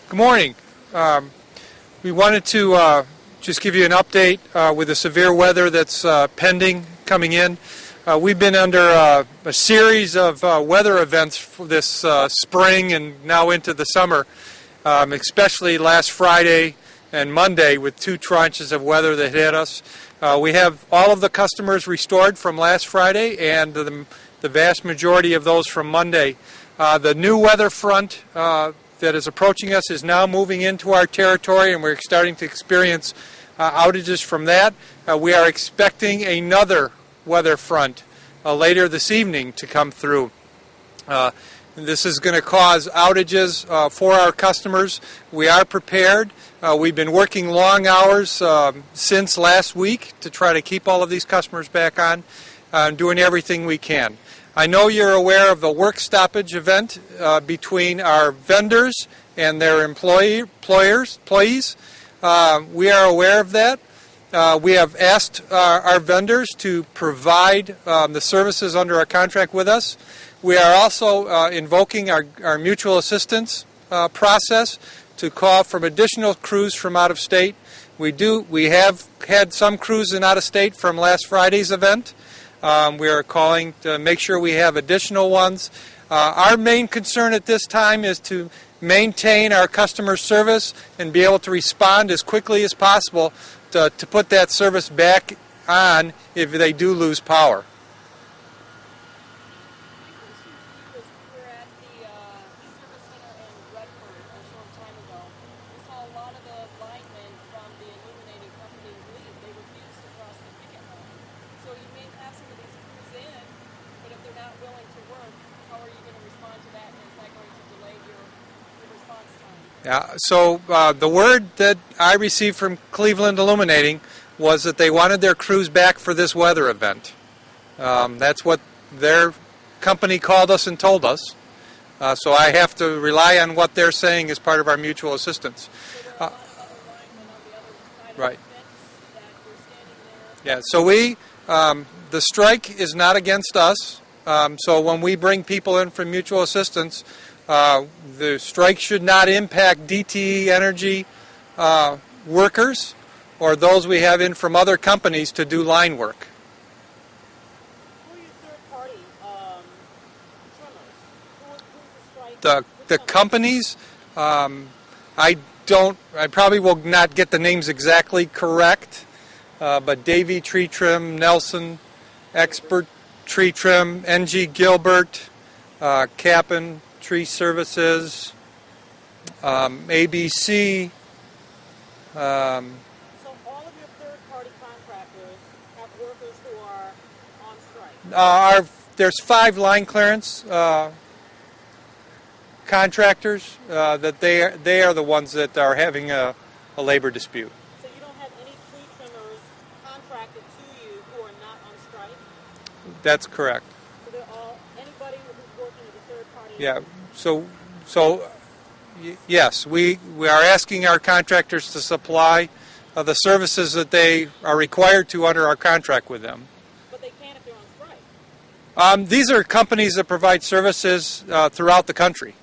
Good morning. We wanted to just give you an update with the severe weather that's pending coming in. We've been under a series of weather events for this spring and now into the summer, especially last Friday and Monday with two tranches of weather that hit us. We have all of the customers restored from last Friday and the vast majority of those from Monday. The new weather front that is approaching us is now moving into our territory, and we're starting to experience outages from that. We are expecting another weather front later this evening to come through. This is going to cause outages for our customers. We are prepared. We've been working long hours since last week to try to keep all of these customers back on, doing everything we can. I know you're aware of the work stoppage event between our vendors and their employees. We are aware of that. We have asked our vendors to provide the services under our contract with us. We are also invoking our mutual assistance process to call from additional crews from out of state. We have had some crews in out of state from last Friday's event. We are calling to make sure we have additional ones. Our main concern at this time is to maintain our customer service and be able to respond as quickly as possible to put that service back on if they do lose power. So the word that I received from Cleveland Illuminating was that they wanted their crews back for this weather event. That's what their company called us and told us. So I have to rely on what they're saying as part of our mutual assistance. Right. Yeah. So the strike is not against us. So when we bring people in from mutual assistance, the strike should not impact DTE Energy workers or those we have in from other companies to do line work. Who are your third-party trimmers? Who's The companies, I probably will not get the names exactly correct, but Davey Tree Trim, Nelson, Expert Tree Trim, NG Gilbert, Cap'n Tree Services, ABC. So all of your third-party contractors have workers who are on strike? There's 5 line clearance contractors that they are the ones that are having a labor dispute. So you don't have any tree trimmers contracted to you who are not on strike? That's correct. So they're all anybody who's working as a third party? Yeah. So yes, we are asking our contractors to supply the services that they are required to under our contract with them. But they can't if they're on strike. These are companies that provide services throughout the country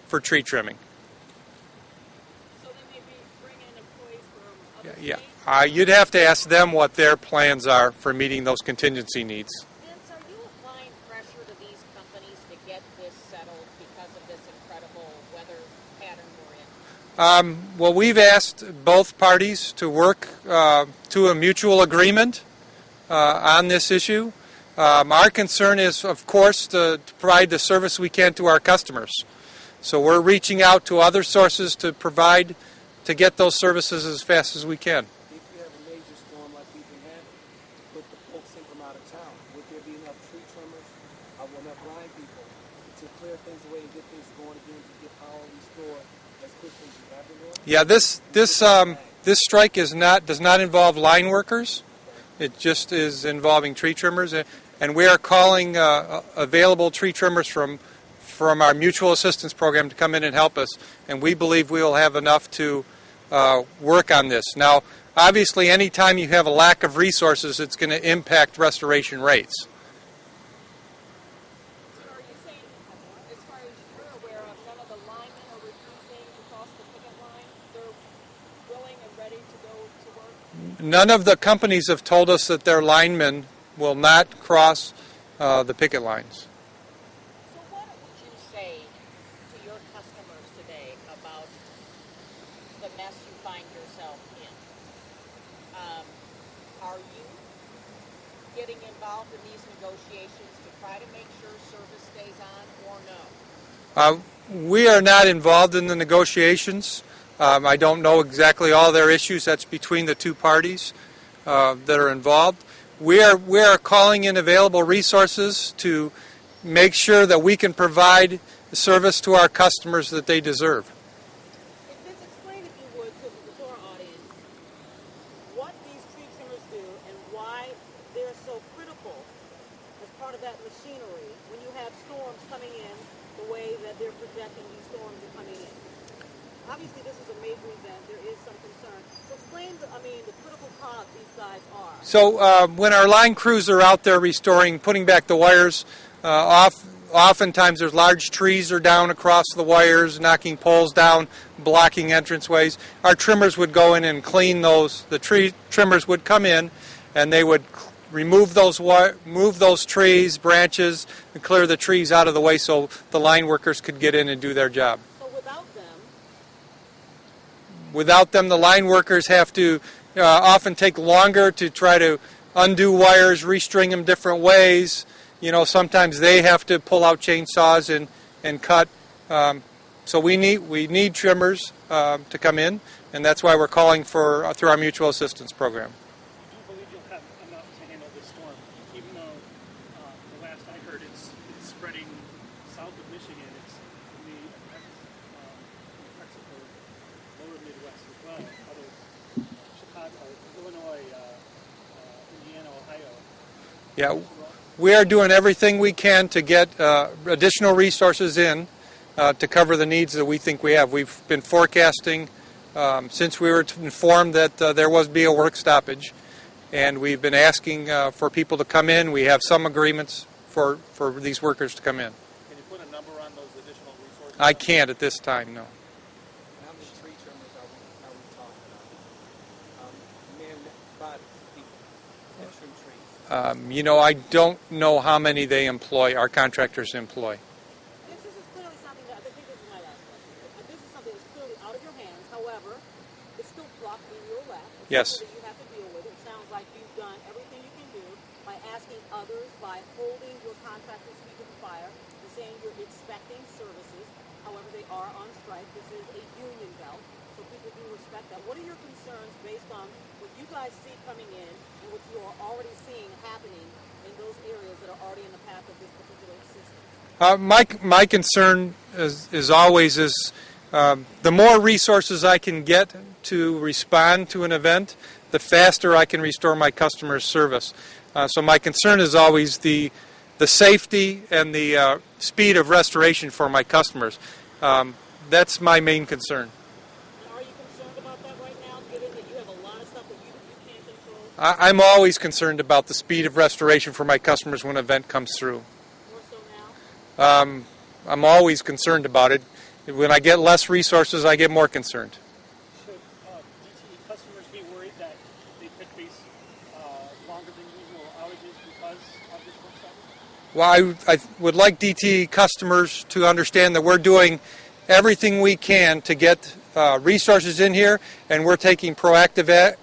for tree trimming. So they may be bringing employees from other states? Yeah. You'd have to ask them what their plans are for meeting those contingency needs. Vince, are you applying pressure to these companies to get this settled because of this incredible weather pattern we're in? Well, we've asked both parties to work to a mutual agreement on this issue. Our concern is, of course, to provide the service we can to our customers. So we're reaching out to other sources to get those services as fast as we can. If you have a major storm like we've been having, with the folks in from out of town, would there be enough tree trimmers or enough line people to clear things away and get things going again to get power restored as quickly as you have been doing? Yeah, this strike does not involve line workers. It just is involving tree trimmers, and we are calling available tree trimmers from our mutual assistance program to come in and help us, and we believe we will have enough to work on this. Now, obviously, any time you have a lack of resources, it's going to impact restoration rates. So are you saying, as far as you're aware of, none of the linemen are refusing to cross the picket line? None of the companies have told us that their linemen will not cross the picket lines. So what would you say to your customers today about the mess you find yourself in? Are you getting involved in these negotiations to try to make sure service stays on, or no? We are not involved in the negotiations. I don't know exactly all their issues. That's between the two parties that are involved. We are calling in available resources to make sure that we can provide the service to our customers that they deserve. Vince, explain, if you would, to our audience, what these tree trimmers do and why they're so critical as part of that machinery when you have storms coming in the way that they're projecting these storms are coming in. Obviously, this is a major event. There is some concern. So explain, the critical cog these guys are. So when our line crews are out there restoring, putting back the wires, oftentimes there's large trees are down across the wires, knocking poles down, blocking entranceways. Our trimmers would go in and clean those. The tree trimmers would come in and they would remove move those trees, branches, and clear the trees out of the way so the line workers could get in and do their job. So Without them, the line workers have to often take longer to try to undo wires, restring them different ways. You know, sometimes they have to pull out chainsaws and cut. So we need trimmers to come in, and that's why we're calling for through our mutual assistance program. Do you believe you'll have enough to handle this storm, even though the last I heard it's spreading south of Michigan? It's in the parts of the lower Midwest as well, other Chicago, Illinois, Indiana, Ohio. Yeah, we are doing everything we can to get additional resources in to cover the needs that we think we have. We've been forecasting since we were informed that there was be a work stoppage, and we've been asking for people to come in. We have some agreements for these workers to come in. Can you put a number on those additional resources? I can't at this time, no. How many tree trimmers are we talking about? Man-bodied people that trim trees. You know, I don't know how many they employ, our contractors employ. this is clearly something that, I think this is my last question. This is something that's clearly out of your hands. However, it's still dropped in your lap. It's Yes. something that you have to deal with. It sounds like you've done everything you can do by asking others, by holding your contractors' feet to the fire, and saying you're expecting services. However, they are on strike. This is a union belt, so people do respect that. What are your concerns based on what you guys see coming in and what you are already seeing happening in those areas that are already in the path of this particular system? My concern is always the more resources I can get to respond to an event, the faster I can restore my customer's service. So my concern is always the safety and the speed of restoration for my customers. That's my main concern. Are you concerned about that right now, given that you have a lot of stuff that you can't control? I'm always concerned about the speed of restoration for my customers when an event comes through. More so now? I'm always concerned about it. When I get less resources, I get more concerned. Should DTE customers be worried that they could face longer than usual outages because of this work stoppage? Well, I would like DTE customers to understand that we're doing everything we can to get resources in here, and we're taking proactive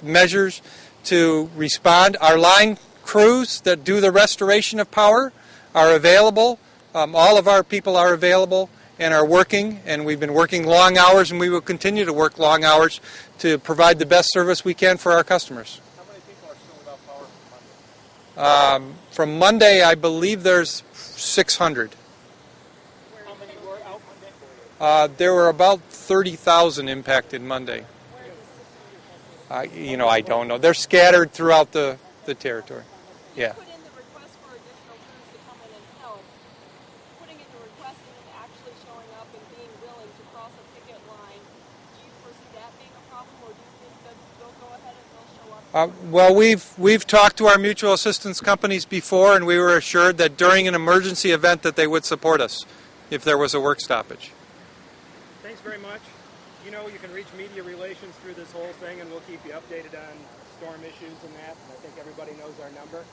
measures to respond. Our line crews that do the restoration of power are available. All of our people are available and are working, and we've been working long hours, and we will continue to work long hours to provide the best service we can for our customers. How many people are still without power from Monday? From Monday, I believe there's 600. How many were out Monday? There were about 30,000 impacted Monday. I don't know. They're scattered throughout the territory. Yeah. Put in the request for additional crews to come in and help. Putting in the request and then actually showing up and being willing to cross a picket line, do you foresee that being a problem, or do you think that they'll go ahead and they'll show up? Well, we've talked to our mutual assistance companies before, and we were assured that during an emergency event that they would support us if there was a work stoppage. Thanks very much. you know, you can reach media relations through this whole thing, and we'll keep you updated on storm issues and that. And I think everybody knows our number.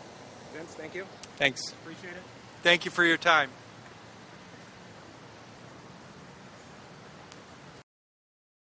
Vince, thank you. Thanks. Appreciate it. Thank you for your time.